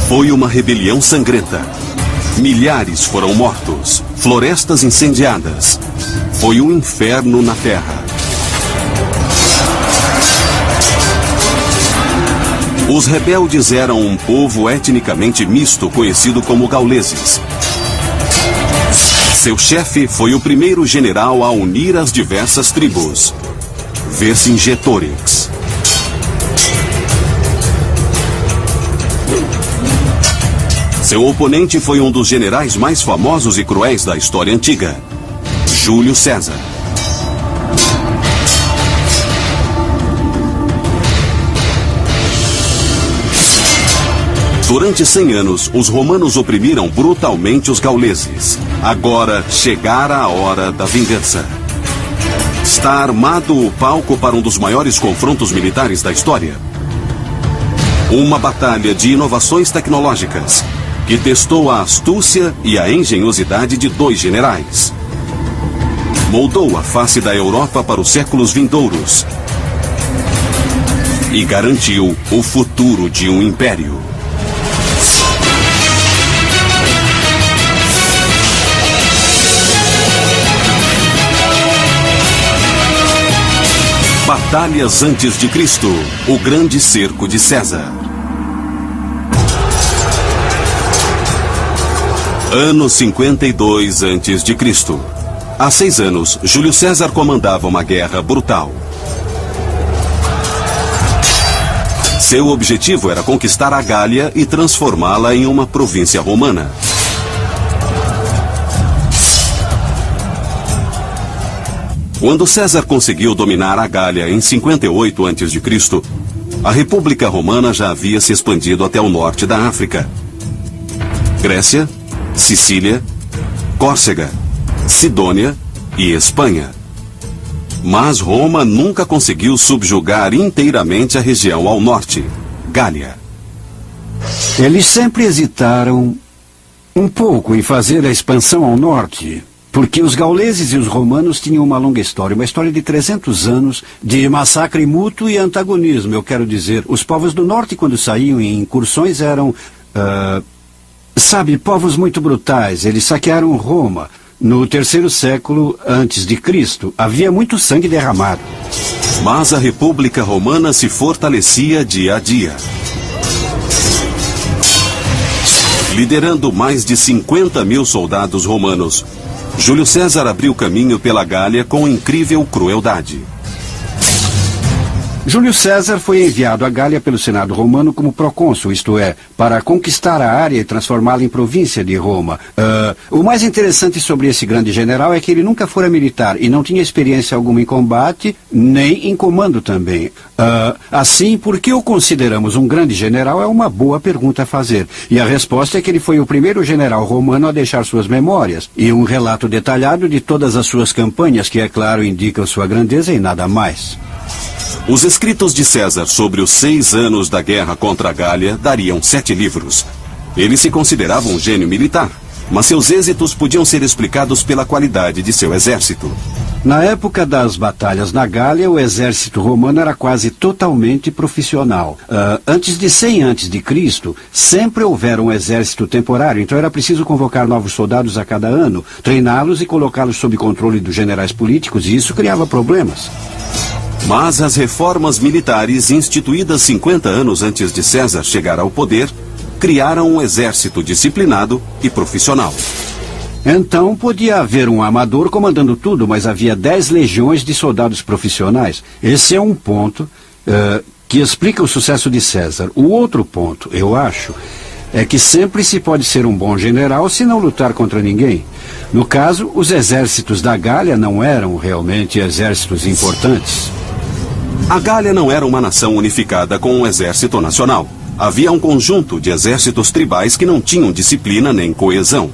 Foi uma rebelião sangrenta. Milhares foram mortos, florestas incendiadas. Foi um inferno na terra. Os rebeldes eram um povo etnicamente misto conhecido como gauleses. Seu chefe foi o primeiro general a unir as diversas tribos, Vercingetorix. Seu oponente foi um dos generais mais famosos e cruéis da história antiga, Júlio César. Durante 100 anos, os romanos oprimiram brutalmente os gauleses. Agora chegara a hora da vingança. Está armado o palco para um dos maiores confrontos militares da história. Uma batalha de inovações tecnológicas que testou a astúcia e a engenhosidade de dois generais. Moldou a face da Europa para os séculos vindouros e garantiu o futuro de um império. Batalhas antes de Cristo, o grande cerco de César. Ano 52 antes de Cristo. Há 6 anos, Júlio César comandava uma guerra brutal. Seu objetivo era conquistar a Gália e transformá-la em uma província romana. Quando César conseguiu dominar a Gália em 58 a.C., a República Romana já havia se expandido até o norte da África. Grécia, Sicília, Córcega, Sidônia e Espanha. Mas Roma nunca conseguiu subjugar inteiramente a região ao norte, Gália. Eles sempre hesitaram um pouco em fazer a expansão ao norte, porque os gauleses e os romanos tinham uma longa história, uma história de 300 anos de massacre mútuo e antagonismo. Eu quero dizer, os povos do norte, quando saíam em incursões, eram, povos muito brutais. Eles saquearam Roma. No 3º século antes de Cristo, havia muito sangue derramado. Mas a República Romana se fortalecia dia a dia. Liderando mais de 50 mil soldados romanos, Júlio César abriu caminho pela Gália com incrível crueldade. Júlio César foi enviado à Gália pelo Senado romano como procônsul, isto é, para conquistar a área e transformá-la em província de Roma. O mais interessante sobre esse grande general é que ele nunca fora militar e não tinha experiência alguma em combate, nem em comando também. Assim, por que o consideramos um grande general é uma boa pergunta a fazer. E a resposta é que ele foi o primeiro general romano a deixar suas memórias e um relato detalhado de todas as suas campanhas, que, é claro, indicam sua grandeza e nada mais. Os escritos de César sobre os 6 anos da guerra contra a Gália dariam 7 livros. Ele se considerava um gênio militar, mas seus êxitos podiam ser explicados pela qualidade de seu exército. Na época das batalhas na Gália, o exército romano era quase totalmente profissional. Antes de 100 a.C., sempre houvera um exército temporário, então era preciso convocar novos soldados a cada ano, treiná-los e colocá-los sob controle dos generais políticos, e isso criava problemas. Mas as reformas militares instituídas 50 anos antes de César chegar ao poder criaram um exército disciplinado e profissional. Então podia haver um amador comandando tudo, mas havia 10 legiões de soldados profissionais. Esse é um ponto que explica o sucesso de César. O outro ponto, eu acho, é que sempre se pode ser um bom general se não lutar contra ninguém. No caso, os exércitos da Gália não eram realmente exércitos importantes. A Gália não era uma nação unificada com um exército nacional. Havia um conjunto de exércitos tribais que não tinham disciplina nem coesão.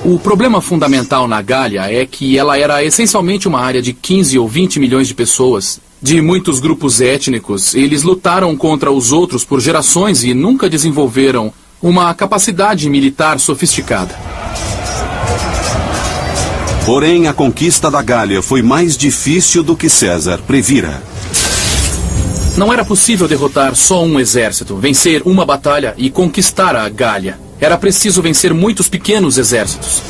O problema fundamental na Gália é que ela era essencialmente uma área de 15 ou 20 milhões de pessoas, de muitos grupos étnicos. Eles lutaram contra os outros por gerações e nunca desenvolveram uma capacidade militar sofisticada. Porém, a conquista da Gália foi mais difícil do que César previra. Não era possível derrotar só um exército, vencer uma batalha e conquistar a Gália. Era preciso vencer muitos pequenos exércitos.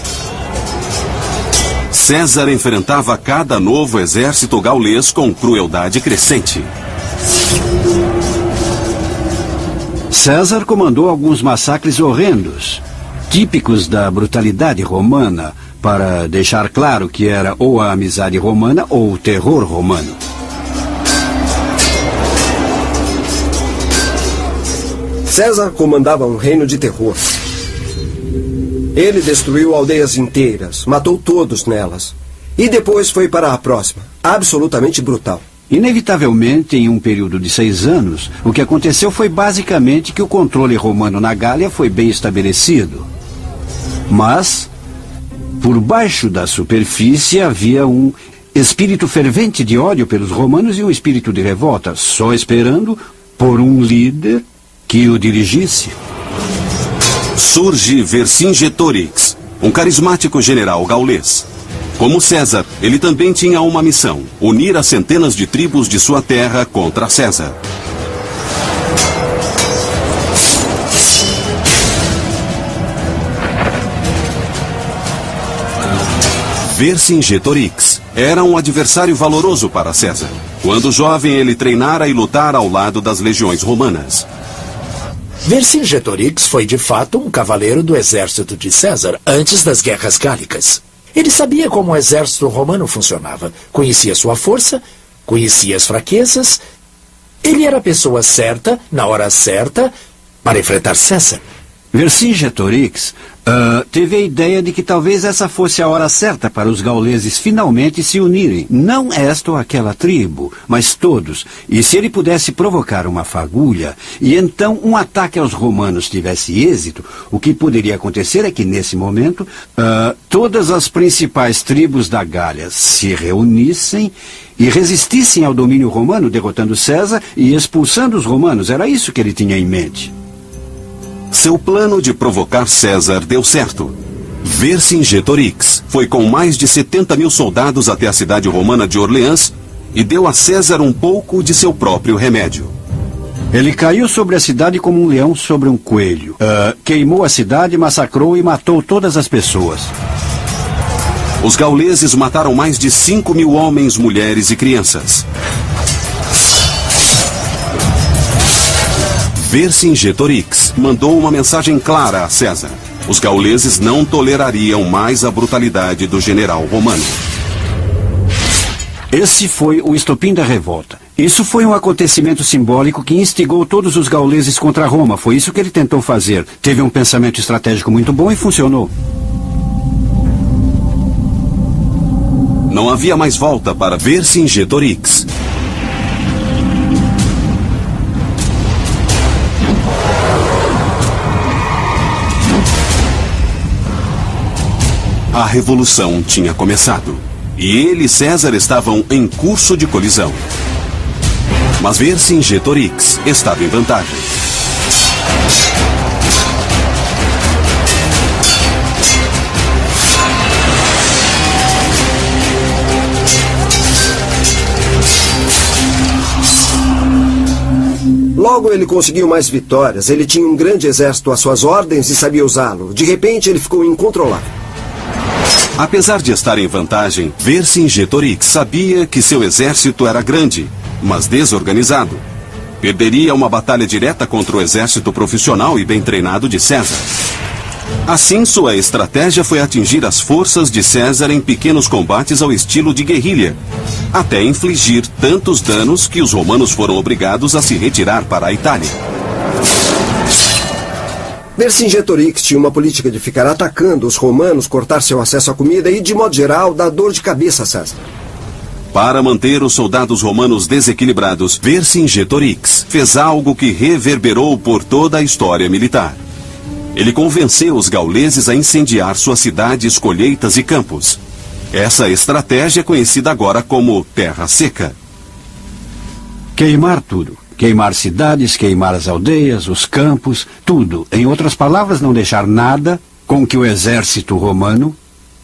César enfrentava cada novo exército gaulês com crueldade crescente. César comandou alguns massacres horrendos, típicos da brutalidade romana, para deixar claro que era ou a amizade romana ou o terror romano. César comandava um reino de terror. Ele destruiu aldeias inteiras, matou todos nelas. E depois foi para a próxima, absolutamente brutal. Inevitavelmente, em um período de 6 anos, o que aconteceu foi basicamente que o controle romano na Gália foi bem estabelecido. Mas, por baixo da superfície, havia um espírito fervente de ódio pelos romanos e um espírito de revolta, só esperando por um líder que o dirigisse. Surge Vercingetorix, um carismático general gaulês. Como César, ele também tinha uma missão: unir as centenas de tribos de sua terra contra César. Vercingetorix era um adversário valoroso para César. Quando jovem, ele treinara e lutara ao lado das legiões romanas. Vercingetorix foi de fato um cavaleiro do exército de César antes das guerras gálicas. Ele sabia como o exército romano funcionava, conhecia sua força, conhecia as fraquezas. Ele era a pessoa certa, na hora certa, para enfrentar César. Vercingetorix teve a ideia de que talvez essa fosse a hora certa para os gauleses finalmente se unirem. Não esta ou aquela tribo, mas todos. E se ele pudesse provocar uma fagulha, e então um ataque aos romanos tivesse êxito, o que poderia acontecer é que, nesse momento, todas as principais tribos da Gália se reunissem e resistissem ao domínio romano, derrotando César e expulsando os romanos. Era isso que ele tinha em mente. Seu plano de provocar César deu certo. Vercingetorix foi com mais de 70 mil soldados até a cidade romana de Orleans e deu a César um pouco de seu próprio remédio. Ele caiu sobre a cidade como um leão sobre um coelho. Queimou a cidade, massacrou e matou todas as pessoas. Os gauleses mataram mais de 5 mil homens, mulheres e crianças. Vercingetorix mandou uma mensagem clara a César. Os gauleses não tolerariam mais a brutalidade do general romano. Esse foi o estopim da revolta. Isso foi um acontecimento simbólico que instigou todos os gauleses contra Roma. Foi isso que ele tentou fazer. Teve um pensamento estratégico muito bom e funcionou. Não havia mais volta para Vercingetorix. A revolução tinha começado. E ele e César estavam em curso de colisão. Mas Vercingetorix estava em vantagem. Logo ele conseguiu mais vitórias. Ele tinha um grande exército às suas ordens e sabia usá-lo. De repente ele ficou incontrolável. Apesar de estar em vantagem, Vercingetorix sabia que seu exército era grande, mas desorganizado. Perderia uma batalha direta contra o exército profissional e bem treinado de César. Assim, sua estratégia foi atingir as forças de César em pequenos combates ao estilo de guerrilha, até infligir tantos danos que os romanos foram obrigados a se retirar para a Itália. Vercingetorix tinha uma política de ficar atacando os romanos, cortar seu acesso à comida e, de modo geral, dar dor de cabeça a César. Para manter os soldados romanos desequilibrados, Vercingetorix fez algo que reverberou por toda a história militar. Ele convenceu os gauleses a incendiar suas cidades, colheitas e campos. Essa estratégia é conhecida agora como Terra Seca. Queimar tudo. Queimar cidades, queimar as aldeias, os campos, tudo. Em outras palavras, não deixar nada com que o exército romano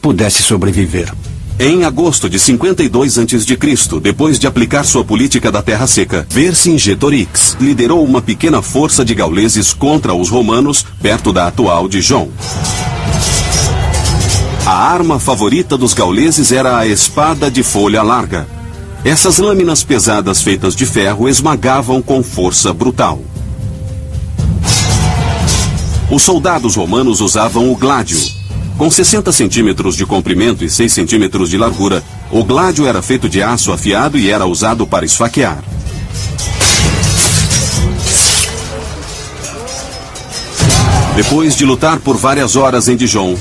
pudesse sobreviver. Em agosto de 52 a.C., depois de aplicar sua política da terra seca, Vercingetorix liderou uma pequena força de gauleses contra os romanos perto da atual Dijon. A arma favorita dos gauleses era a espada de folha larga. Essas lâminas pesadas feitas de ferro esmagavam com força brutal. Os soldados romanos usavam o gládio. Com 60 centímetros de comprimento e 6 centímetros de largura, o gládio era feito de aço afiado e era usado para esfaquear. Depois de lutar por várias horas em Dijon,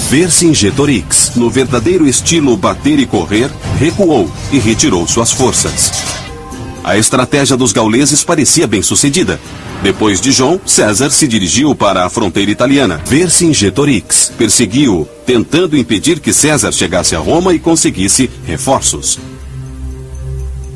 Vercingetorix, no verdadeiro estilo bater e correr, recuou e retirou suas forças. A estratégia dos gauleses parecia bem sucedida. Depois de Dijon, César se dirigiu para a fronteira italiana. Vercingetorix perseguiu-o, tentando impedir que César chegasse a Roma e conseguisse reforços.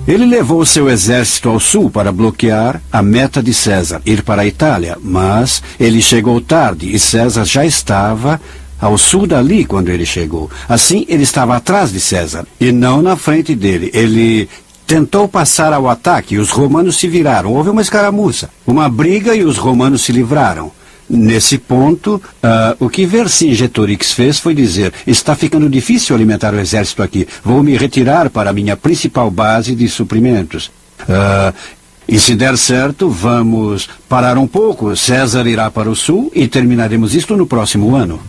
Ele levou seu exército ao sul para bloquear a meta de César, ir para a Itália, mas ele chegou tarde e César já estava ao sul dali quando ele chegou. Assim, ele estava atrás de César e não na frente dele. Ele tentou passar ao ataque e os romanos se viraram. Houve uma escaramuça, uma briga e os romanos se livraram. Nesse ponto, o que Vercingetorix fez foi dizer: está ficando difícil alimentar o exército aqui. Vou me retirar para a minha principal base de suprimentos. E se der certo, vamos parar um pouco. César irá para o sul e terminaremos isto no próximo ano.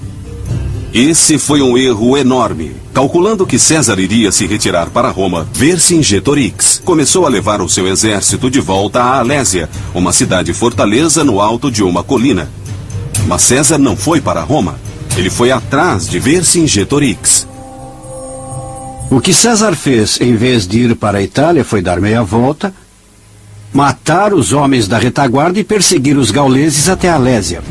Esse foi um erro enorme. Calculando que César iria se retirar para Roma, Vercingetorix começou a levar o seu exército de volta a Alésia, uma cidade-fortaleza no alto de uma colina. Mas César não foi para Roma. Ele foi atrás de Vercingetorix. O que César fez, em vez de ir para a Itália, foi dar meia volta, matar os homens da retaguarda e perseguir os gauleses até a Alésia.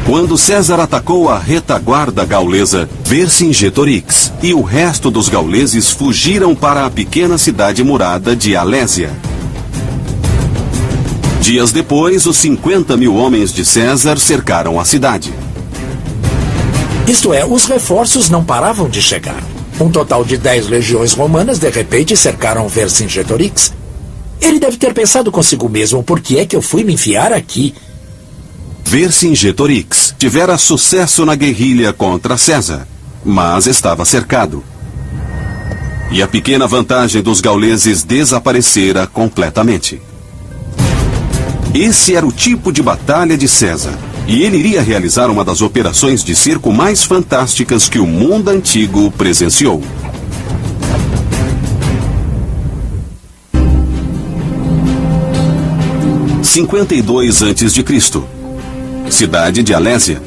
Quando César atacou a retaguarda gaulesa, Vercingetorix e o resto dos gauleses fugiram para a pequena cidade murada de Alésia. Dias depois, os 50.000 homens de César cercaram a cidade. Isto é, os reforços não paravam de chegar. Um total de 10 legiões romanas de repente cercaram Vercingetorix. Ele deve ter pensado consigo mesmo: por que é que eu fui me enfiar aqui? Vercingetorix tivera sucesso na guerrilha contra César, mas estava cercado. E a pequena vantagem dos gauleses desaparecera completamente. Esse era o tipo de batalha de César, e ele iria realizar uma das operações de cerco mais fantásticas que o mundo antigo presenciou. Em 52 a.C., cidade de Alésia.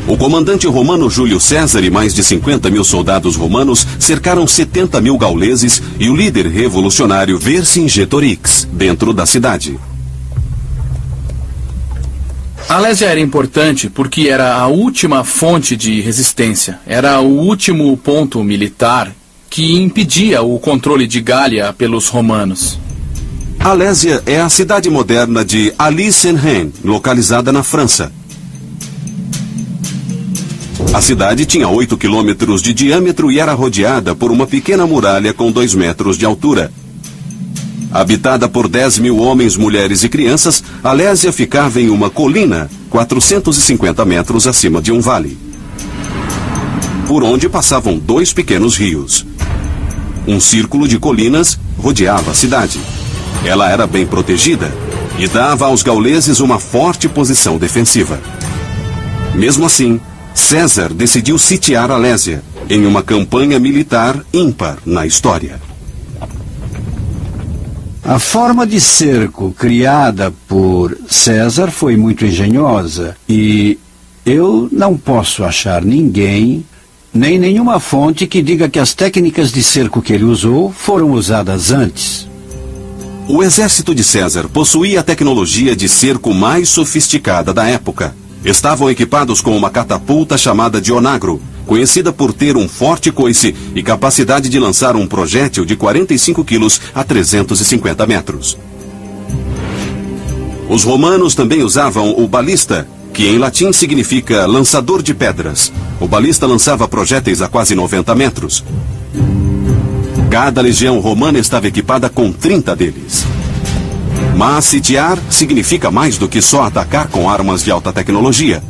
O comandante romano Júlio César e mais de 50.000 soldados romanos cercaram 70.000 gauleses e o líder revolucionário Vercingetorix dentro da cidade. Alésia era importante porque era a última fonte de resistência. Era o último ponto militar que impedia o controle de Gália pelos romanos. Alésia é a cidade moderna de Alys-en-Rhin, localizada na França. A cidade tinha 8 quilômetros de diâmetro e era rodeada por uma pequena muralha com 2 metros de altura. Habitada por 10.000 homens, mulheres e crianças, Alésia ficava em uma colina, 450 metros acima de um vale, por onde passavam 2 pequenos rios. Um círculo de colinas rodeava a cidade. Ela era bem protegida e dava aos gauleses uma forte posição defensiva. Mesmo assim, César decidiu sitiar Alésia em uma campanha militar ímpar na história. A forma de cerco criada por César foi muito engenhosa e eu não posso achar ninguém, nem nenhuma fonte que diga que as técnicas de cerco que ele usou foram usadas antes. O exército de César possuía a tecnologia de cerco mais sofisticada da época. Estavam equipados com uma catapulta chamada de onagro, conhecida por ter um forte coice e capacidade de lançar um projétil de 45 quilos a 350 metros. Os romanos também usavam o balista, que em latim significa lançador de pedras. O balista lançava projéteis a quase 90 metros. Cada legião romana estava equipada com 30 deles. Mas sitiar significa mais do que só atacar com armas de alta tecnologia.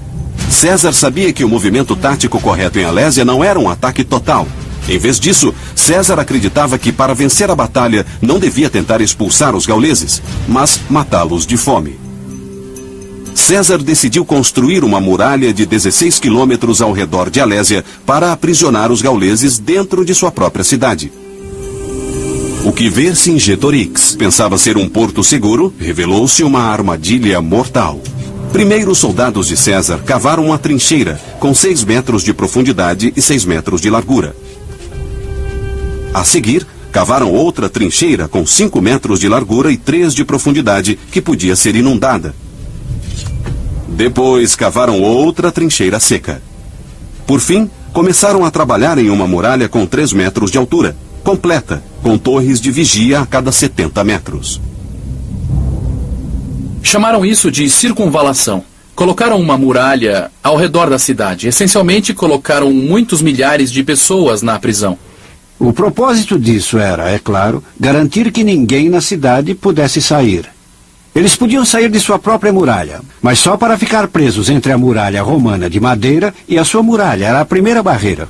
César sabia que o movimento tático correto em Alésia não era um ataque total. Em vez disso, César acreditava que para vencer a batalha não devia tentar expulsar os gauleses, mas matá-los de fome. César decidiu construir uma muralha de 16 quilômetros ao redor de Alésia para aprisionar os gauleses dentro de sua própria cidade. O que Vercingetorix pensava ser um porto seguro, revelou-se uma armadilha mortal. Primeiro, os soldados de César cavaram uma trincheira com 6 metros de profundidade e 6 metros de largura. A seguir, cavaram outra trincheira com 5 metros de largura e 3 de profundidade, que podia ser inundada. Depois, cavaram outra trincheira seca. Por fim, começaram a trabalhar em uma muralha com 3 metros de altura, completa, com torres de vigia a cada 70 metros. Chamaram isso de circunvalação. Colocaram uma muralha ao redor da cidade. Essencialmente, colocaram muitos milhares de pessoas na prisão. O propósito disso era, é claro, garantir que ninguém na cidade pudesse sair. Eles podiam sair de sua própria muralha, mas só para ficar presos entre a muralha romana de madeira e a sua muralha. Era a primeira barreira.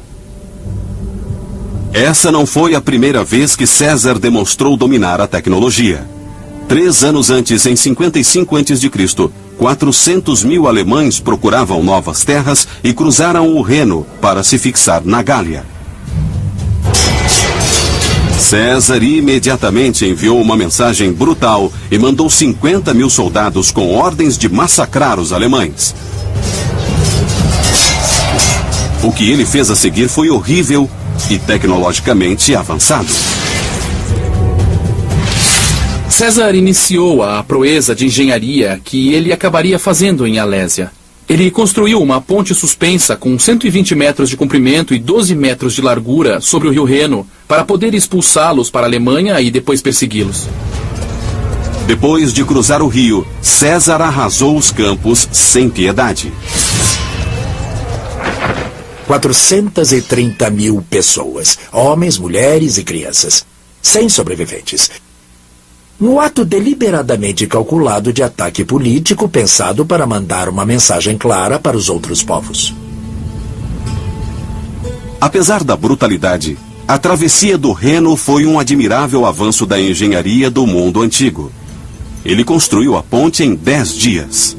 Essa não foi a primeira vez que César demonstrou dominar a tecnologia. 3 anos antes, em 55 a.C., 400 mil alemães procuravam novas terras e cruzaram o Reno para se fixar na Gália. César imediatamente enviou uma mensagem brutal e mandou 50 mil soldados com ordens de massacrar os alemães. O que ele fez a seguir foi horrível e tecnologicamente avançado. César iniciou a proeza de engenharia que ele acabaria fazendo em Alésia. Ele construiu uma ponte suspensa com 120 metros de comprimento e 12 metros de largura sobre o rio Reno para poder expulsá-los para a Alemanha e depois persegui-los. Depois de cruzar o rio, César arrasou os campos sem piedade. 430 mil pessoas, homens, mulheres e crianças, sem sobreviventes. No ato deliberadamente calculado de ataque político pensado para mandar uma mensagem clara para os outros povos. Apesar da brutalidade, a travessia do Reno foi um admirável avanço da engenharia do mundo antigo. Ele construiu a ponte em 10 dias.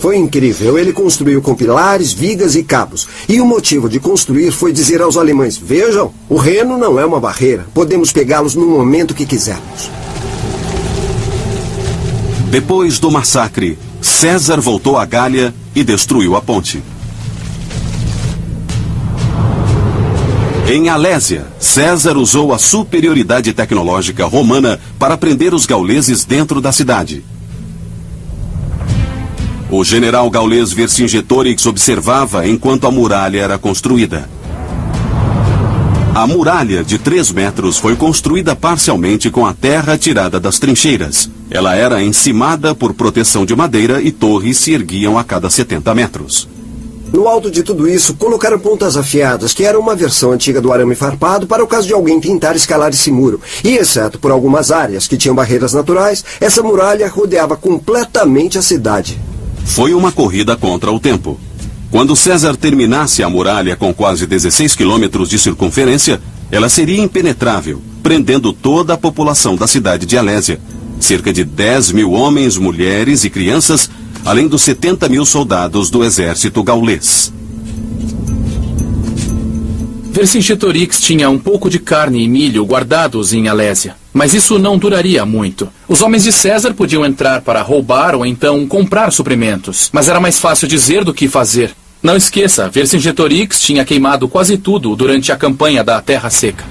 Foi incrível. Ele construiu com pilares, vigas e cabos. E o motivo de construir foi dizer aos alemães: vejam, o Reno não é uma barreira. Podemos pegá-los no momento que quisermos. Depois do massacre, César voltou à Gália e destruiu a ponte. Em Alésia, César usou a superioridade tecnológica romana para prender os gauleses dentro da cidade. O general gaulês Vercingetorix observava enquanto a muralha era construída. A muralha de 3 metros foi construída parcialmente com a terra tirada das trincheiras. Ela era encimada por proteção de madeira e torres se erguiam a cada 70 metros. No alto de tudo isso, colocaram pontas afiadas, que era uma versão antiga do arame farpado para o caso de alguém tentar escalar esse muro. E, exceto por algumas áreas que tinham barreiras naturais, essa muralha rodeava completamente a cidade. Foi uma corrida contra o tempo. Quando César terminasse a muralha com quase 16 quilômetros de circunferência, ela seria impenetrável, prendendo toda a população da cidade de Alésia. Cerca de 10 mil homens, mulheres e crianças, além dos 70 mil soldados do exército gaulês. Vercingetorix tinha um pouco de carne e milho guardados em Alésia, mas isso não duraria muito. Os homens de César podiam entrar para roubar ou então comprar suprimentos, mas era mais fácil dizer do que fazer. Não esqueça, Vercingetorix tinha queimado quase tudo durante a campanha da Terra Seca.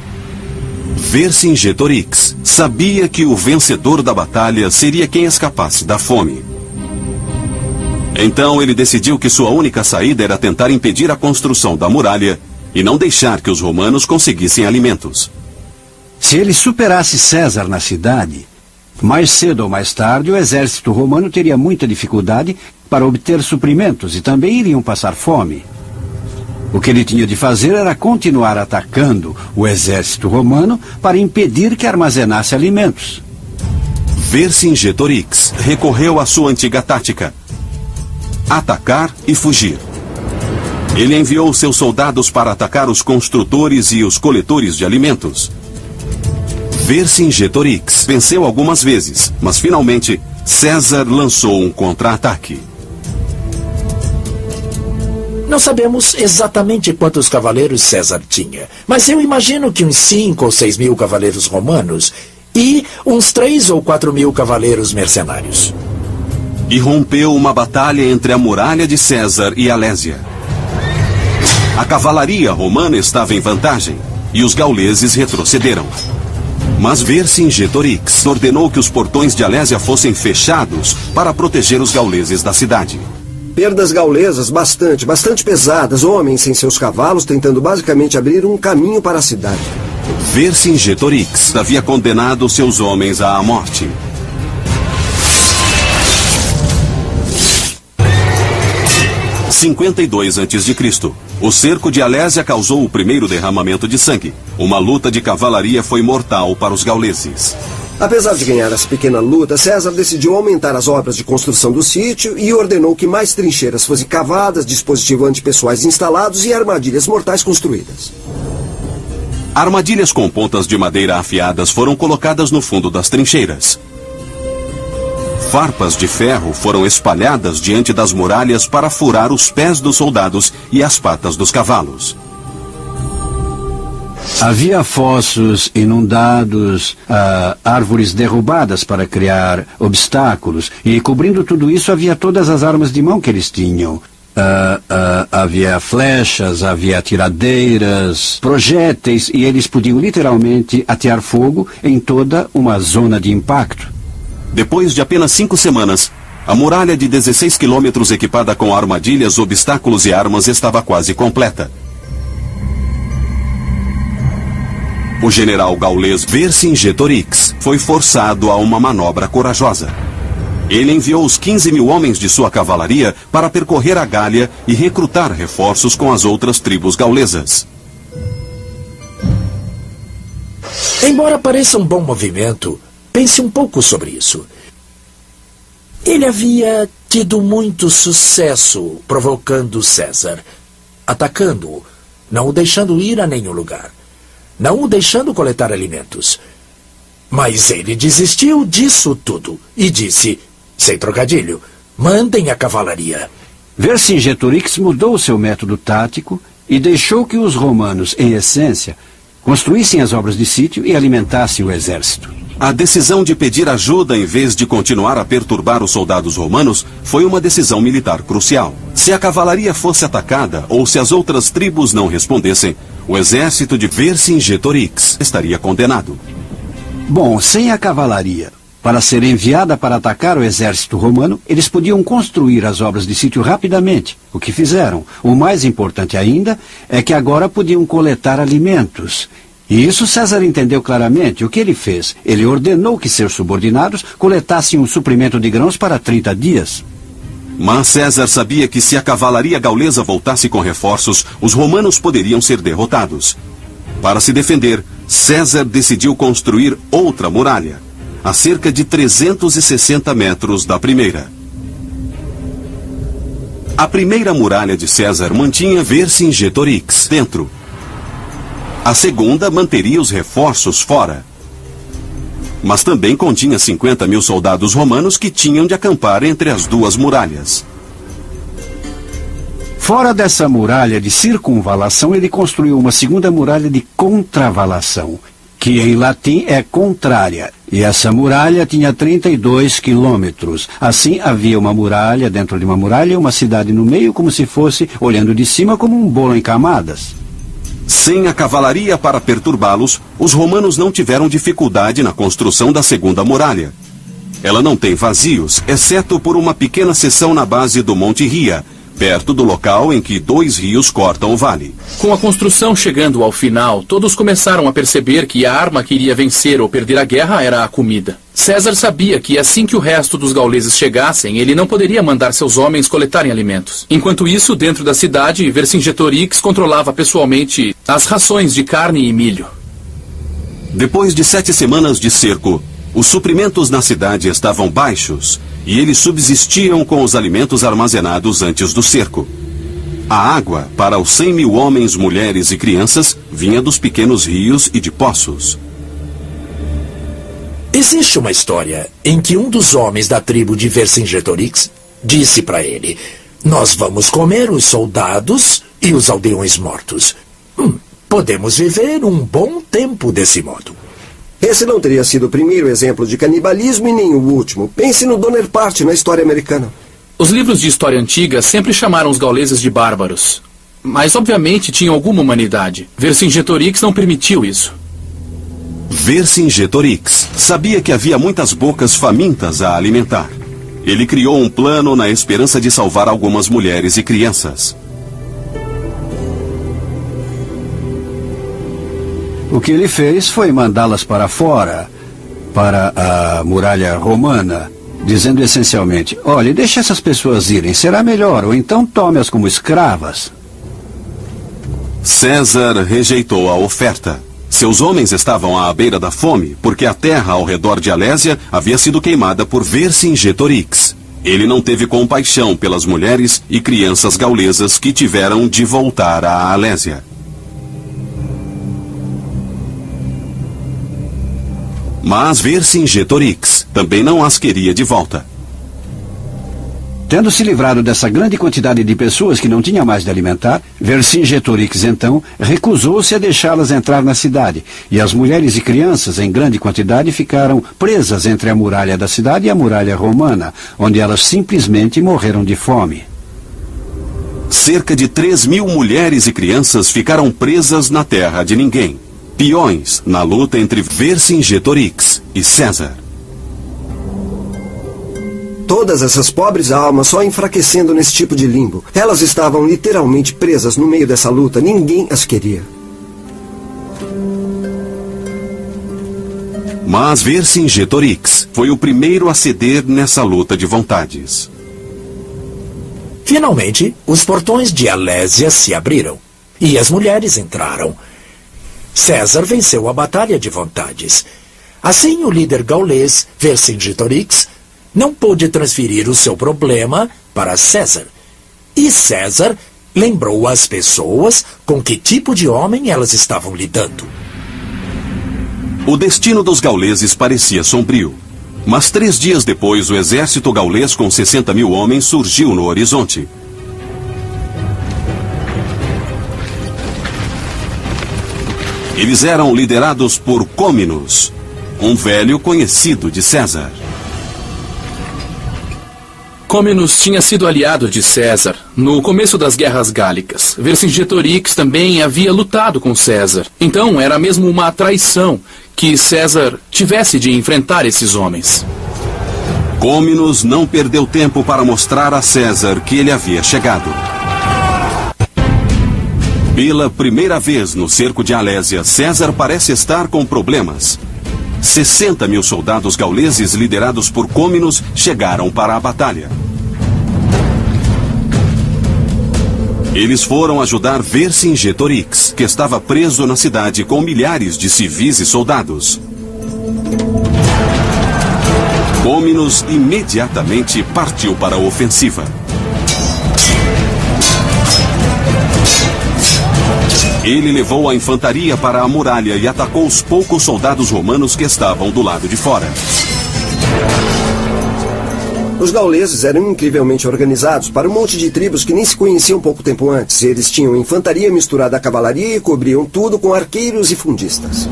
Vercingetorix sabia que o vencedor da batalha seria quem escapasse da fome. Então ele decidiu que sua única saída era tentar impedir a construção da muralha e não deixar que os romanos conseguissem alimentos. Se ele superasse César na cidade, mais cedo ou mais tarde o exército romano teria muita dificuldade para obter suprimentos e também iriam passar fome. O que ele tinha de fazer era continuar atacando o exército romano para impedir que armazenasse alimentos. Vercingetorix recorreu à sua antiga tática: atacar e fugir. Ele enviou seus soldados para atacar os construtores e os coletores de alimentos. Vercingetorix venceu algumas vezes, mas finalmente César lançou um contra-ataque. Não sabemos exatamente quantos cavaleiros César tinha, mas eu imagino que uns 5 ou 6 mil cavaleiros romanos e uns 3 ou 4 mil cavaleiros mercenários. E rompeu uma batalha entre a muralha de César e Alésia. A cavalaria romana estava em vantagem e os gauleses retrocederam. Mas Vercingetorix ordenou que os portões de Alésia fossem fechados para proteger os gauleses da cidade. Perdas gaulesas bastante pesadas, homens sem seus cavalos tentando basicamente abrir um caminho para a cidade. Vercingetorix havia condenado seus homens à morte. Em 52 a.C., o cerco de Alésia causou o primeiro derramamento de sangue. Uma luta de cavalaria foi mortal para os gauleses. Apesar de ganhar essa pequena luta, César decidiu aumentar as obras de construção do sítio e ordenou que mais trincheiras fossem cavadas, dispositivos antipessoais instalados e armadilhas mortais construídas. Armadilhas com pontas de madeira afiadas foram colocadas no fundo das trincheiras. Farpas de ferro foram espalhadas diante das muralhas para furar os pés dos soldados e as patas dos cavalos. Havia fossos inundados, árvores derrubadas para criar obstáculos, e cobrindo tudo isso havia todas as armas de mão que eles tinham. Havia flechas, havia atiradeiras, projéteis, e eles podiam literalmente atear fogo em toda uma zona de impacto. Depois de apenas 5 semanas, a muralha de 16 quilômetros equipada com armadilhas, obstáculos e armas estava quase completa. O general gaulês Vercingetorix foi forçado a uma manobra corajosa. Ele enviou os 15 mil homens de sua cavalaria para percorrer a Gália e recrutar reforços com as outras tribos gaulesas. Embora pareça um bom movimento, pense um pouco sobre isso. Ele havia tido muito sucesso provocando César, atacando-o, não o deixando ir a nenhum lugar, não o deixando coletar alimentos. Mas ele desistiu disso tudo e disse, sem trocadilho, mandem a cavalaria. Vercingetorix mudou seu método tático e deixou que os romanos, em essência, construíssem as obras de sítio e alimentassem o exército. A decisão de pedir ajuda em vez de continuar a perturbar os soldados romanos foi uma decisão militar crucial. Se a cavalaria fosse atacada ou se as outras tribos não respondessem, o exército de Vercingetorix estaria condenado. Bom, sem a cavalaria, para ser enviada para atacar o exército romano, eles podiam construir as obras de sítio rapidamente, o que fizeram. O mais importante ainda é que agora podiam coletar alimentos. E isso César entendeu claramente. O que ele fez? Ele ordenou que seus subordinados coletassem um suprimento de grãos para 30 dias. Mas César sabia que se a cavalaria gaulesa voltasse com reforços, os romanos poderiam ser derrotados. Para se defender, César decidiu construir outra muralha, a cerca de 360 metros da primeira. A primeira muralha de César mantinha Vercingetorix dentro. A segunda manteria os reforços fora. Mas também continha 50 mil soldados romanos que tinham de acampar entre as duas muralhas. Fora dessa muralha de circunvalação, ele construiu uma segunda muralha de contravalação, que em latim é contrária. E essa muralha tinha 32 quilômetros. Assim, havia uma muralha dentro de uma muralha e uma cidade no meio, como se fosse, olhando de cima, como um bolo em camadas. Sem a cavalaria para perturbá-los, os romanos não tiveram dificuldade na construção da segunda muralha. Ela não tem vazios, exceto por uma pequena seção na base do Monte Ria, perto do local em que 2 rios cortam o vale. Com a construção chegando ao final, todos começaram a perceber que a arma que iria vencer ou perder a guerra era a comida. César sabia que assim que o resto dos gauleses chegassem, ele não poderia mandar seus homens coletarem alimentos. Enquanto isso, dentro da cidade, Vercingetorix controlava pessoalmente as rações de carne e milho. Depois de 7 semanas de cerco, os suprimentos na cidade estavam baixos e eles subsistiam com os alimentos armazenados antes do cerco. A água, para os 100.000 homens, mulheres e crianças, vinha dos pequenos rios e de poços. Existe uma história em que um dos homens da tribo de Vercingetorix disse para ele: "Nós vamos comer os soldados e os aldeões mortos. Podemos viver um bom tempo desse modo." Esse não teria sido o primeiro exemplo de canibalismo e nem o último. Pense no Donner Party na história americana. Os livros de história antiga sempre chamaram os gauleses de bárbaros. Mas, obviamente, tinham alguma humanidade. Vercingetorix não permitiu isso. Vercingetorix sabia que havia muitas bocas famintas a alimentar. Ele criou um plano na esperança de salvar algumas mulheres e crianças. O que ele fez foi mandá-las para fora, para a muralha romana, dizendo essencialmente: olhe, deixe essas pessoas irem, será melhor, ou então tome-as como escravas. César rejeitou a oferta. Seus homens estavam à beira da fome, porque a terra ao redor de Alésia havia sido queimada por Vercingetorix. Ele não teve compaixão pelas mulheres e crianças gaulesas que tiveram de voltar à Alésia. Mas Vercingetorix também não as queria de volta. Tendo se livrado dessa grande quantidade de pessoas que não tinha mais de alimentar, Vercingetorix, então, recusou-se a deixá-las entrar na cidade, e as mulheres e crianças, em grande quantidade, ficaram presas entre a muralha da cidade e a muralha romana, onde elas simplesmente morreram de fome. Cerca de 3.000 mulheres e crianças ficaram presas na terra de ninguém, peões na luta entre Vercingetorix e César. Todas essas pobres almas só enfraquecendo nesse tipo de limbo. Elas estavam literalmente presas no meio dessa luta. Ninguém as queria. Mas Vercingetorix foi o primeiro a ceder nessa luta de vontades. Finalmente, os portões de Alésia se abriram e as mulheres entraram. César venceu a batalha de vontades. Assim, o líder gaulês, Vercingetorix, não pôde transferir o seu problema para César. E César lembrou às pessoas com que tipo de homem elas estavam lidando. O destino dos gauleses parecia sombrio. Mas 3 dias depois, o exército gaulês com 60.000 homens surgiu no horizonte. Eles eram liderados por Côminus, um velho conhecido de César. Côminus tinha sido aliado de César no começo das guerras gálicas. Vercingetorix também havia lutado com César. Então era mesmo uma traição que César tivesse de enfrentar esses homens. Côminus não perdeu tempo para mostrar a César que ele havia chegado. Pela primeira vez no cerco de Alésia, César parece estar com problemas. 60.000 soldados gauleses liderados por Côminus chegaram para a batalha. Eles foram ajudar Vercingetorix, que estava preso na cidade com milhares de civis e soldados. Côminus imediatamente partiu para a ofensiva. Ele levou a infantaria para a muralha e atacou os poucos soldados romanos que estavam do lado de fora. Os gauleses eram incrivelmente organizados para um monte de tribos que nem se conheciam pouco tempo antes. Eles tinham infantaria misturada à cavalaria e cobriam tudo com arqueiros e fundistas.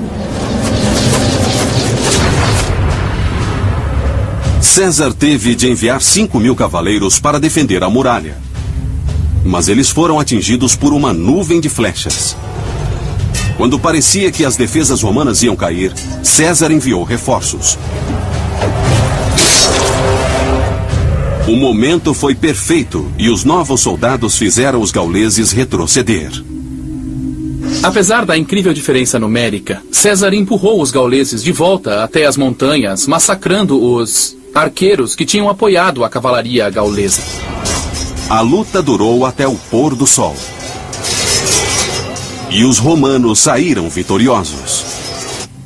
César teve de enviar 5.000 cavaleiros para defender a muralha. Mas eles foram atingidos por uma nuvem de flechas. Quando parecia que as defesas romanas iam cair, César enviou reforços. O momento foi perfeito e os novos soldados fizeram os gauleses retroceder. Apesar da incrível diferença numérica, César empurrou os gauleses de volta até as montanhas, massacrando os arqueiros que tinham apoiado a cavalaria gaulesa. A luta durou até o pôr do sol. E os romanos saíram vitoriosos.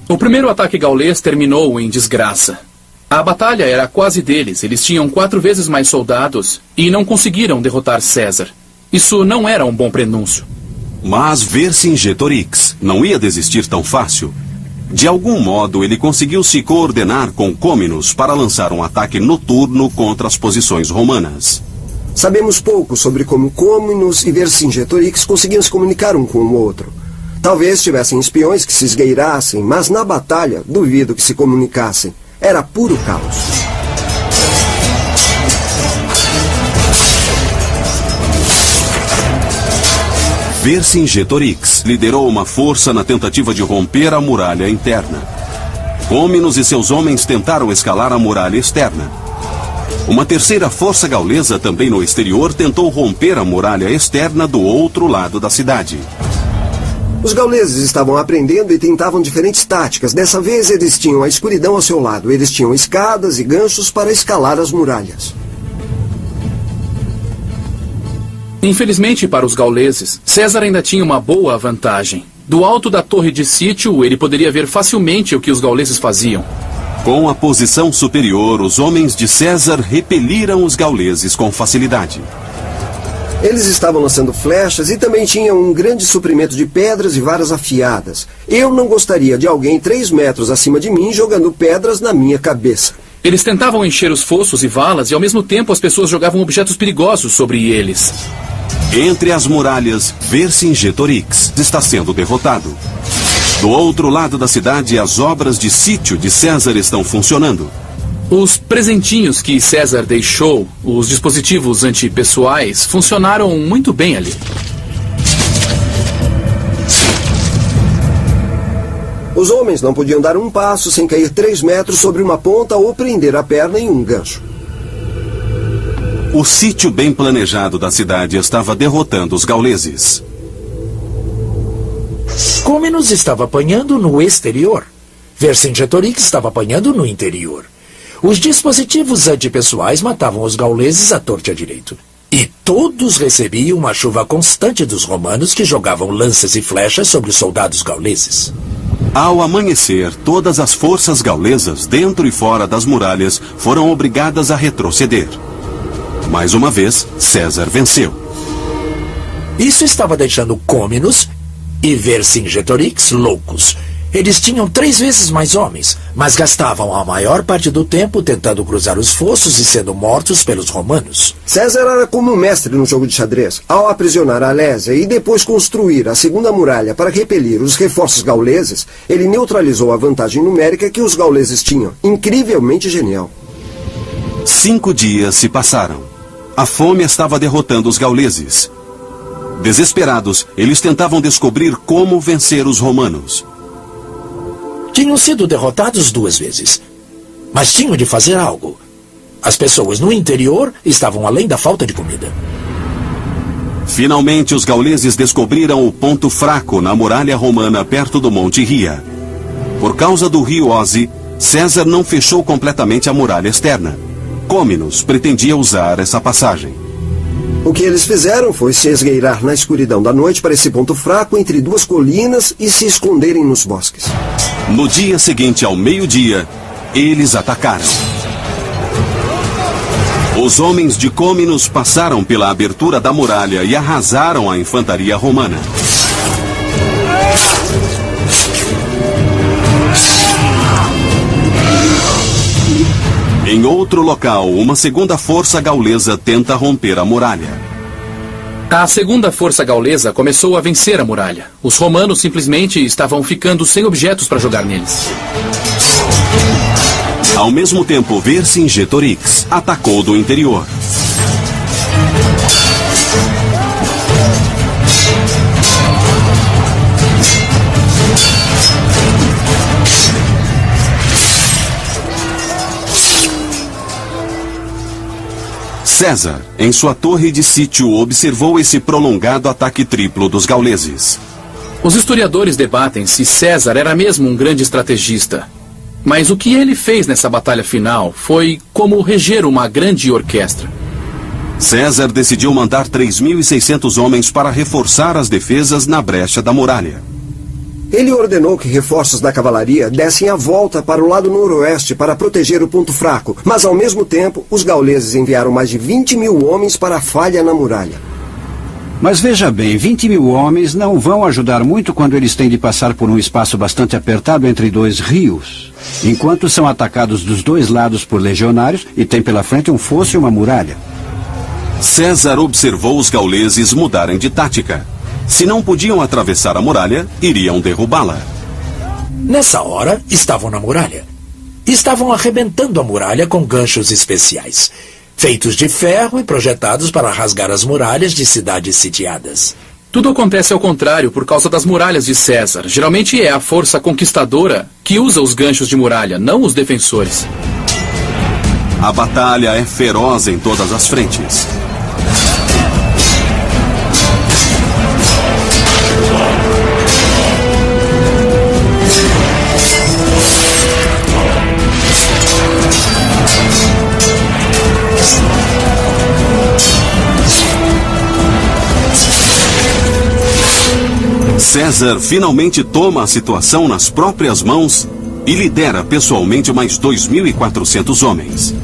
O primeiro ataque gaulês terminou em desgraça. A batalha era quase deles. Eles tinham 4 vezes mais soldados e não conseguiram derrotar César. Isso não era um bom prenúncio. Mas Vercingetorix não ia desistir tão fácil. De algum modo, ele conseguiu se coordenar com Cômenos para lançar um ataque noturno contra as posições romanas. Sabemos pouco sobre como Cômenos e Vercingetorix conseguiam se comunicar um com o outro. Talvez tivessem espiões que se esgueirassem, mas na batalha, duvido que se comunicassem. Era puro caos. Vercingetorix liderou uma força na tentativa de romper a muralha interna. Cômenos e seus homens tentaram escalar a muralha externa. Uma terceira força gaulesa, também no exterior, tentou romper a muralha externa do outro lado da cidade. Os gauleses estavam aprendendo e tentavam diferentes táticas. Dessa vez eles tinham a escuridão ao seu lado. Eles tinham escadas e ganchos para escalar as muralhas. Infelizmente para os gauleses, César ainda tinha uma boa vantagem. Do alto da torre de sítio, ele poderia ver facilmente o que os gauleses faziam. Com a posição superior, os homens de César repeliram os gauleses com facilidade. Eles estavam lançando flechas e também tinham um grande suprimento de pedras e varas afiadas. Eu não gostaria de alguém 3 metros acima de mim jogando pedras na minha cabeça. Eles tentavam encher os fossos e valas e ao mesmo tempo as pessoas jogavam objetos perigosos sobre eles. Entre as muralhas, Vercingetorix está sendo derrotado. Do outro lado da cidade, as obras de sítio de César estão funcionando. Os presentinhos que César deixou, os dispositivos antipessoais, funcionaram muito bem ali. Os homens não podiam dar um passo sem cair 3 metros sobre uma ponta ou prender a perna em um gancho. O sítio bem planejado da cidade estava derrotando os gauleses. Cômenos estava apanhando no exterior. Vercingetorix estava apanhando no interior. Os dispositivos antipessoais matavam os gauleses à torta e à direito. E todos recebiam uma chuva constante dos romanos que jogavam lanças e flechas sobre os soldados gauleses. Ao amanhecer, todas as forças gaulesas, dentro e fora das muralhas, foram obrigadas a retroceder. Mais uma vez, César venceu. Isso estava deixando Cômenos e Vercingetorix loucos. Eles tinham 3 vezes mais homens, mas gastavam a maior parte do tempo tentando cruzar os fossos e sendo mortos pelos romanos. César era como um mestre no jogo de xadrez. Ao aprisionar a Alésia e depois construir a segunda muralha para repelir os reforços gauleses, ele neutralizou a vantagem numérica que os gauleses tinham. Incrivelmente genial. 5 dias se passaram. A fome estava derrotando os gauleses. Desesperados, eles tentavam descobrir como vencer os romanos. Tinham sido derrotados 2 vezes, mas tinham de fazer algo. As pessoas no interior estavam além da falta de comida. Finalmente, os gauleses descobriram o ponto fraco na muralha romana perto do Monte Ria. Por causa do rio Oze, César não fechou completamente a muralha externa. Cômenos pretendia usar essa passagem. O que eles fizeram foi se esgueirar na escuridão da noite para esse ponto fraco entre 2 colinas e se esconderem nos bosques. No dia seguinte, ao meio-dia, eles atacaram. Os homens de Cômenos passaram pela abertura da muralha e arrasaram a infantaria romana. Em outro local, uma segunda força gaulesa tenta romper a muralha. A segunda força gaulesa começou a vencer a muralha. Os romanos simplesmente estavam ficando sem objetos para jogar neles. Ao mesmo tempo, Vercingetorix atacou do interior. César, em sua torre de sítio, observou esse prolongado ataque triplo dos gauleses. Os historiadores debatem se César era mesmo um grande estrategista. Mas o que ele fez nessa batalha final foi como reger uma grande orquestra. César decidiu mandar 3.600 homens para reforçar as defesas na brecha da muralha. Ele ordenou que reforços da cavalaria dessem a volta para o lado noroeste para proteger o ponto fraco, mas ao mesmo tempo os gauleses enviaram mais de 20.000 homens para a falha na muralha. Mas veja bem, 20.000 homens não vão ajudar muito quando eles têm de passar por um espaço bastante apertado entre dois rios, enquanto são atacados dos dois lados por legionários e tem pela frente um fosso e uma muralha. César observou os gauleses mudarem de tática. Se não podiam atravessar a muralha, iriam derrubá-la. Nessa hora, estavam na muralha. Estavam arrebentando a muralha com ganchos especiais, feitos de ferro e projetados para rasgar as muralhas de cidades sitiadas. Tudo acontece ao contrário por causa das muralhas de César. Geralmente é a força conquistadora que usa os ganchos de muralha, não os defensores. A batalha é feroz em todas as frentes. César finalmente toma a situação nas próprias mãos e lidera pessoalmente mais 2.400 homens.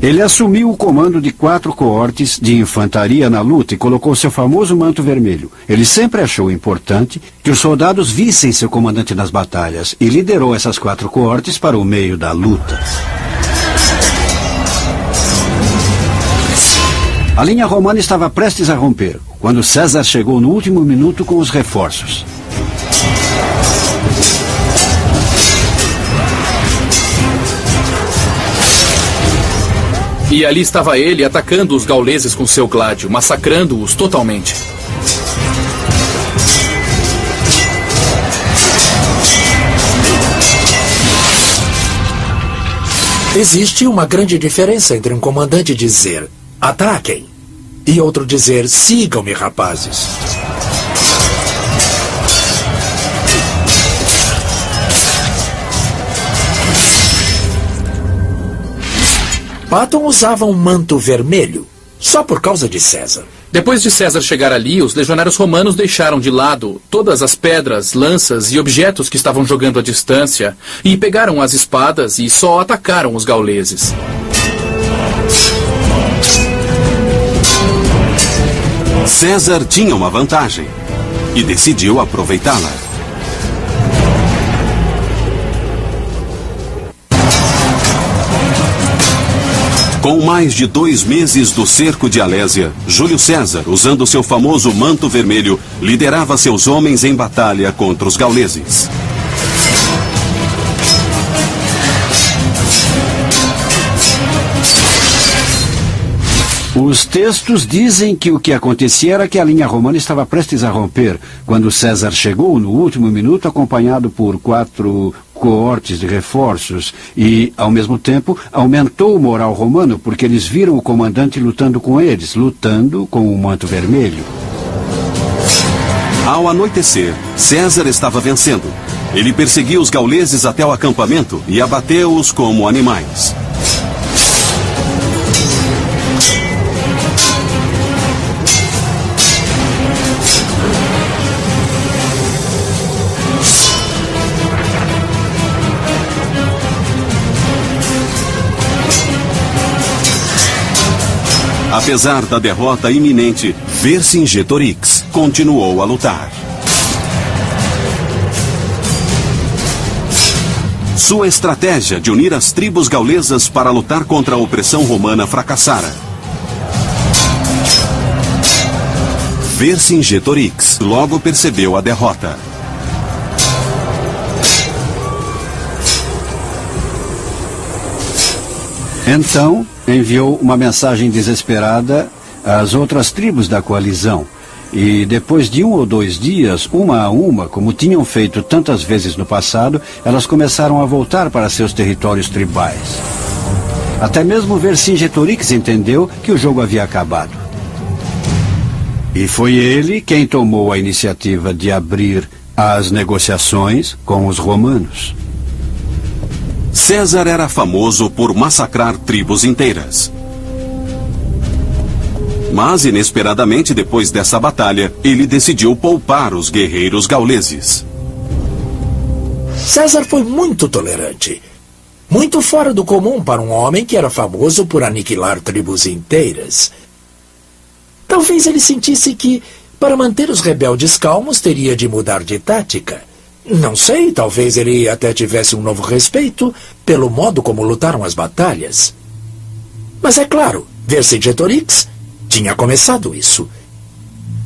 Ele assumiu o comando de 4 coortes de infantaria na luta e colocou seu famoso manto vermelho. Ele sempre achou importante que os soldados vissem seu comandante nas batalhas e liderou essas 4 coortes para o meio da luta. A linha romana estava prestes a romper, quando César chegou no último minuto com os reforços. E ali estava ele atacando os gauleses com seu gládio, massacrando-os totalmente. Existe uma grande diferença entre um comandante dizer "ataquem" e outro dizer "sigam-me, rapazes". Patton usava um manto vermelho só por causa de César. Depois de César chegar ali, os legionários romanos deixaram de lado todas as pedras, lanças e objetos que estavam jogando à distância e pegaram as espadas e só atacaram os gauleses. César tinha uma vantagem e decidiu aproveitá-la. Com mais de 2 meses do cerco de Alésia, Júlio César, usando seu famoso manto vermelho, liderava seus homens em batalha contra os gauleses. Os textos dizem que o que acontecia era que a linha romana estava prestes a romper, quando César chegou no último minuto acompanhado por 4 coortes de reforços e, ao mesmo tempo, aumentou o moral romano porque eles viram o comandante lutando com eles, lutando com o manto vermelho. Ao anoitecer, César estava vencendo. Ele perseguiu os gauleses até o acampamento e abateu-os como animais. Apesar da derrota iminente, Vercingetorix continuou a lutar. Sua estratégia de unir as tribos gaulesas para lutar contra a opressão romana fracassara. Vercingetorix logo percebeu a derrota. Então, enviou uma mensagem desesperada às outras tribos da coalizão. E depois de 1 ou 2 dias, uma a uma, como tinham feito tantas vezes no passado, elas começaram a voltar para seus territórios tribais. Até mesmo Vercingetorix entendeu que o jogo havia acabado. E foi ele quem tomou a iniciativa de abrir as negociações com os romanos. César era famoso por massacrar tribos inteiras. Mas, inesperadamente, depois dessa batalha, ele decidiu poupar os guerreiros gauleses. César foi muito tolerante. Muito fora do comum para um homem que era famoso por aniquilar tribos inteiras. Talvez ele sentisse que, para manter os rebeldes calmos, teria de mudar de tática. Não sei, talvez ele até tivesse um novo respeito pelo modo como lutaram as batalhas. Mas é claro, Vercingetorix tinha começado isso.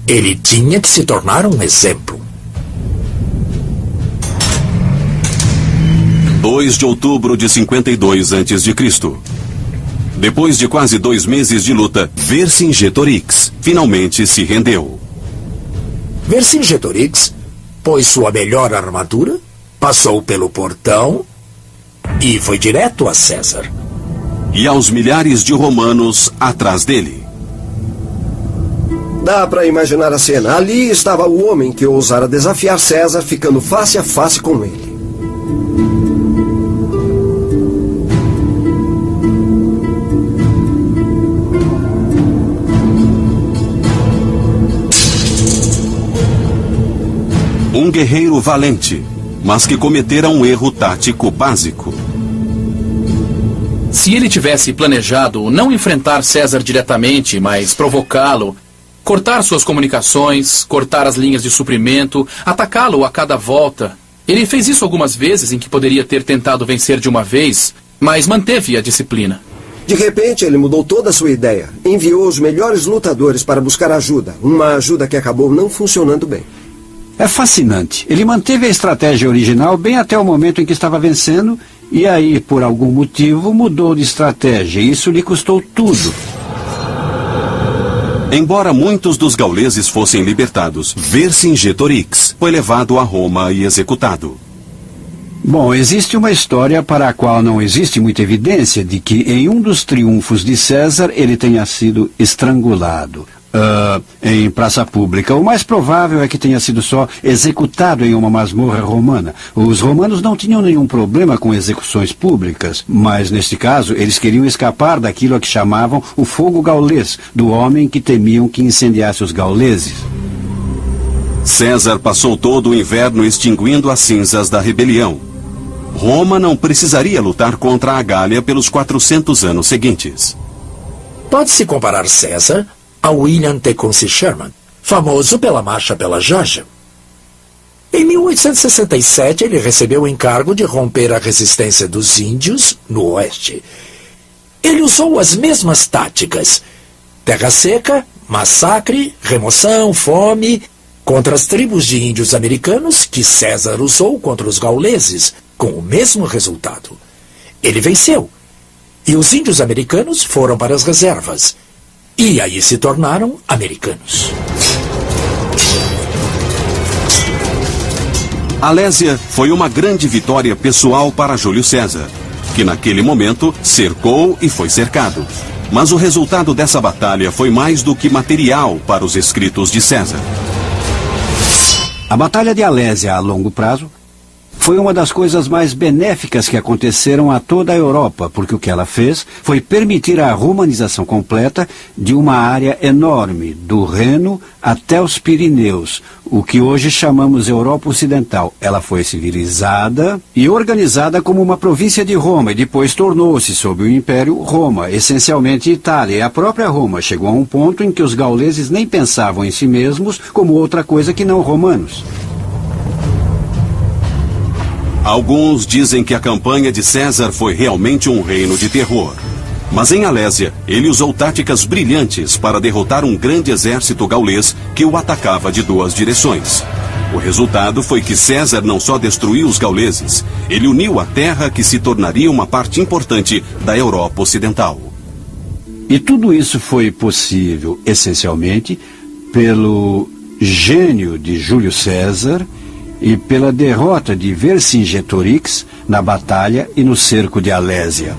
Ele tinha que se tornar um exemplo. 2 de outubro de 52 a.C. Depois de quase 2 meses de luta, Vercingetorix finalmente se rendeu. Vercingetorix pôs sua melhor armadura, passou pelo portão e foi direto a César. E aos milhares de romanos atrás dele. Dá para imaginar a cena. Ali estava o homem que ousara desafiar César, ficando face a face com ele. Um guerreiro valente, mas que cometera um erro tático básico. Se ele tivesse planejado não enfrentar César diretamente, mas provocá-lo, cortar suas comunicações, cortar as linhas de suprimento, atacá-lo a cada volta. Ele fez isso algumas vezes em que poderia ter tentado vencer de uma vez, mas manteve a disciplina. De repente, ele mudou toda a sua ideia. Enviou os melhores lutadores para buscar ajuda. Uma ajuda que acabou não funcionando bem. É fascinante. Ele manteve a estratégia original bem até o momento em que estava vencendo, e aí, por algum motivo, mudou de estratégia. E isso lhe custou tudo. Embora muitos dos gauleses fossem libertados, Vercingetorix foi levado a Roma e executado. Bom, existe uma história para a qual não existe muita evidência de que em um dos triunfos de César ele tenha sido estrangulado. Em praça pública. O mais provável é que tenha sido só executado em uma masmorra romana. Os romanos não tinham nenhum problema com execuções públicas, mas neste caso eles queriam escapar daquilo a que chamavam o fogo gaulês, do homem que temiam que incendiasse os gauleses. César passou todo o inverno extinguindo as cinzas da rebelião. Roma não precisaria lutar contra a Gália pelos 400 anos seguintes. Pode-se comparar César a William Tecumseh Sherman, famoso pela Marcha pela Geórgia. Em 1867, ele recebeu o encargo de romper a resistência dos índios no oeste. Ele usou as mesmas táticas: terra seca, massacre, remoção, fome, contra as tribos de índios americanos que César usou contra os gauleses, com o mesmo resultado. Ele venceu, e os índios americanos foram para as reservas. E aí se tornaram americanos. Alésia foi uma grande vitória pessoal para Júlio César, que naquele momento cercou e foi cercado. Mas o resultado dessa batalha foi mais do que material para os escritos de César. A Batalha de Alésia, a longo prazo, foi uma das coisas mais benéficas que aconteceram a toda a Europa, porque o que ela fez foi permitir a romanização completa de uma área enorme, do Reno até os Pirineus, o que hoje chamamos Europa Ocidental. Ela foi civilizada e organizada como uma província de Roma, e depois tornou-se, sob o Império, Roma, essencialmente Itália. E a própria Roma chegou a um ponto em que os gauleses nem pensavam em si mesmos como outra coisa que não romanos. Alguns dizem que a campanha de César foi realmente um reino de terror. Mas em Alésia, ele usou táticas brilhantes para derrotar um grande exército gaulês que o atacava de 2 direções. O resultado foi que César não só destruiu os gauleses, ele uniu a terra que se tornaria uma parte importante da Europa Ocidental. E tudo isso foi possível, essencialmente, pelo gênio de Júlio César e pela derrota de Vercingetorix na batalha e no cerco de Alésia.